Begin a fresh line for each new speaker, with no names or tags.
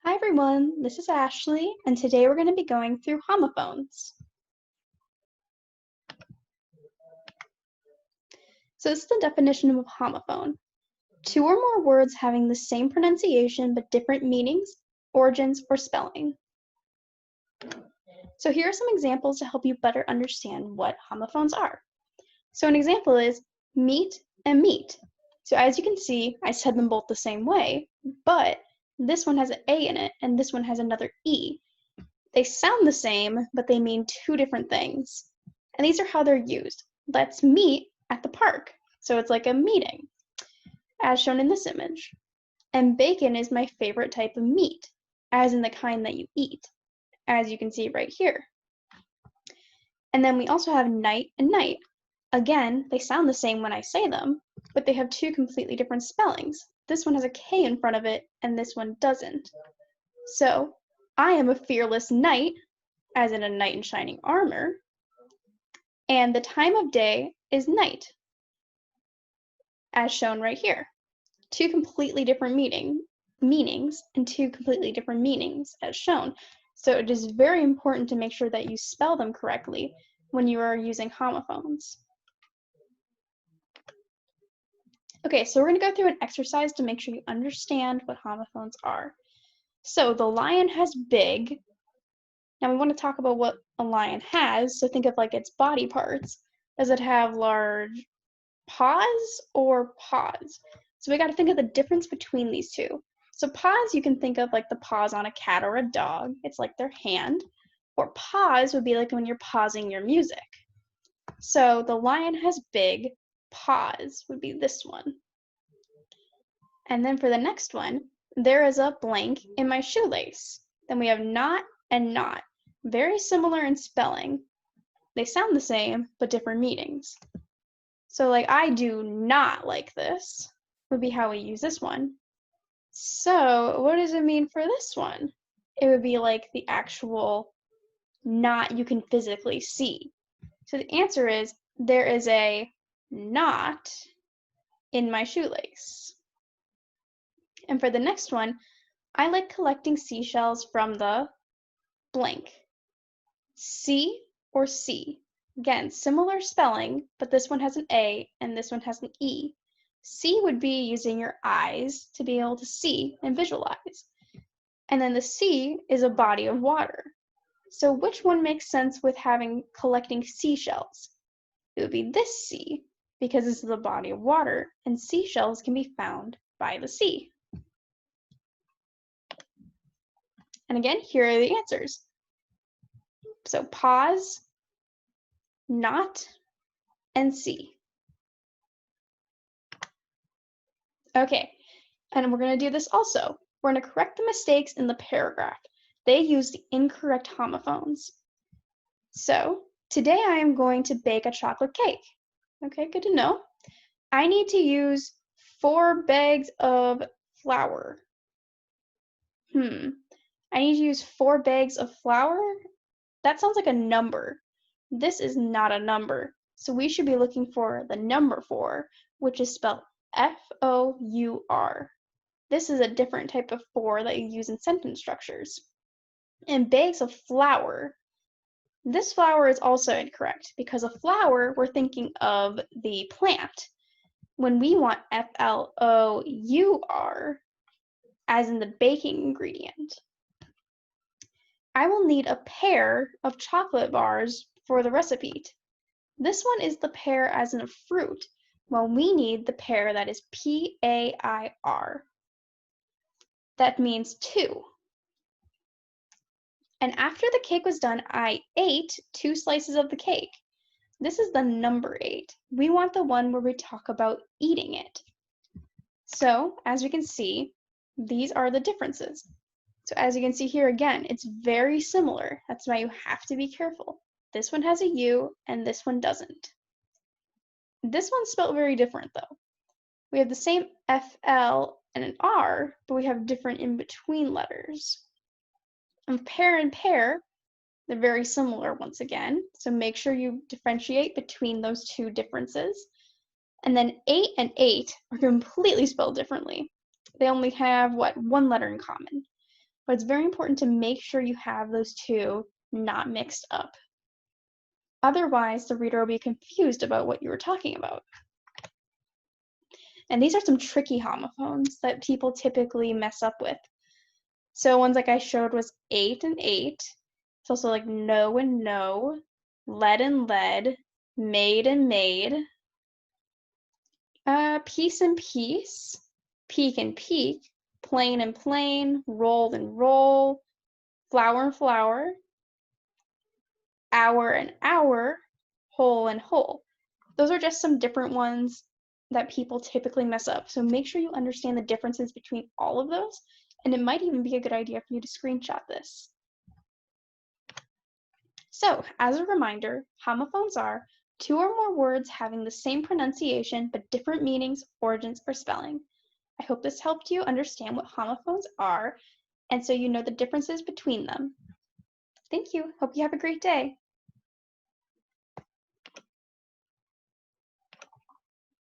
Hi everyone, this is Ashley, and today we're going to be going through homophones. So this is the definition of a homophone. Two or more words having the same pronunciation but different meanings, origins, or spelling. So here are some examples to help you better understand what homophones are. So an example is meat and meat. So as you can see, I said them both the same way, but this one has an A in it and this one has another E. They sound the same, but they mean two different things. And these are how they're used. Let's meet at the park. So it's like a meeting, as shown in this image. And bacon is my favorite type of meat, as in the kind that you eat, as you can see right here. And then we also have night and night. Again, they sound the same when I say them, but they have two completely different spellings. This one has a K in front of it, and this one doesn't. So, I am a fearless knight, as in a knight in shining armor, and the time of day is night, as shown right here. Two completely different meanings and two completely different meanings as shown. So it is very important to make sure that you spell them correctly when you are using homophones. Okay, so we're going to go through an exercise to make sure you understand what homophones are. So the lion has big. Now we want to talk about what a lion has, so think of like its body parts. Does it have large paws or paws? So we got to think of the difference between these two. So paws you can think of like the paws on a cat or a dog. It's like their hand. Or pause would be like when you're pausing your music. So the lion has big paws would be this one. And then for the next one, there is a blank in my shoelace. Then we have not and not. Very similar in spelling. They sound the same, but different meanings. So like I do not like this would be how we use this one. So what does it mean for this one? It would be like the actual knot you can physically see. So the answer is there is a knot in my shoelace. And for the next one, I like collecting seashells from the blank. C or C. Again, similar spelling, but this one has an A and this one has an E. See would be using your eyes to be able to see and visualize. And then the sea is a body of water. So which one makes sense with collecting seashells? It would be this sea, because this is a body of water, and seashells can be found by the sea. And again, here are the answers. So pause, not, and see. Okay, and we're going to do this also. We're going to correct the mistakes in the paragraph. They use the incorrect homophones. So, today I am going to bake a chocolate cake. Okay, good to know. I need to use 4 bags of flour. I need to use 4 bags of flour? That sounds like a number. This is not a number. So we should be looking for the number 4, which is spelled F-O-U-R. This is a different type of 4 that you use in sentence structures. And bags of flour. This flour is also incorrect because a flower, we're thinking of the plant. When we want F-L-O-U-R, as in the baking ingredient. I will need a pair of chocolate bars for the recipe. This one is the pear as in a fruit, while we need the pear that is P-A-I-R. That means 2. And after the cake was done, I ate 2 slices of the cake. This is the number 8. We want the one where we talk about eating it. So, as we can see, these are the differences. So as you can see here again, it's very similar. That's why you have to be careful. This one has a U and this one doesn't. This one's spelled very different though. We have the same FL and an R, but we have different in-between letters. And pair, they're very similar once again. So make sure you differentiate between those two differences. And then 8 and 8 are completely spelled differently. They only have, 1 letter in common. but it's very important to make sure you have those two not mixed up. Otherwise, the reader will be confused about what you were talking about. And these are some tricky homophones that people typically mess up with. So ones like I showed was 8 and 8. It's also like no and no, lead and lead, made and made, piece and piece, peak and peak, plain and plain, roll and roll, flower and flower, hour and hour, whole and whole. Those are just some different ones that people typically mess up. So make sure you understand the differences between all of those, and it might even be a good idea for you to screenshot this. So, as a reminder, homophones are two or more words having the same pronunciation but different meanings, origins, or spelling. I hope this helped you understand what homophones are, and so you know the differences between them. Thank you. Hope you have a great day.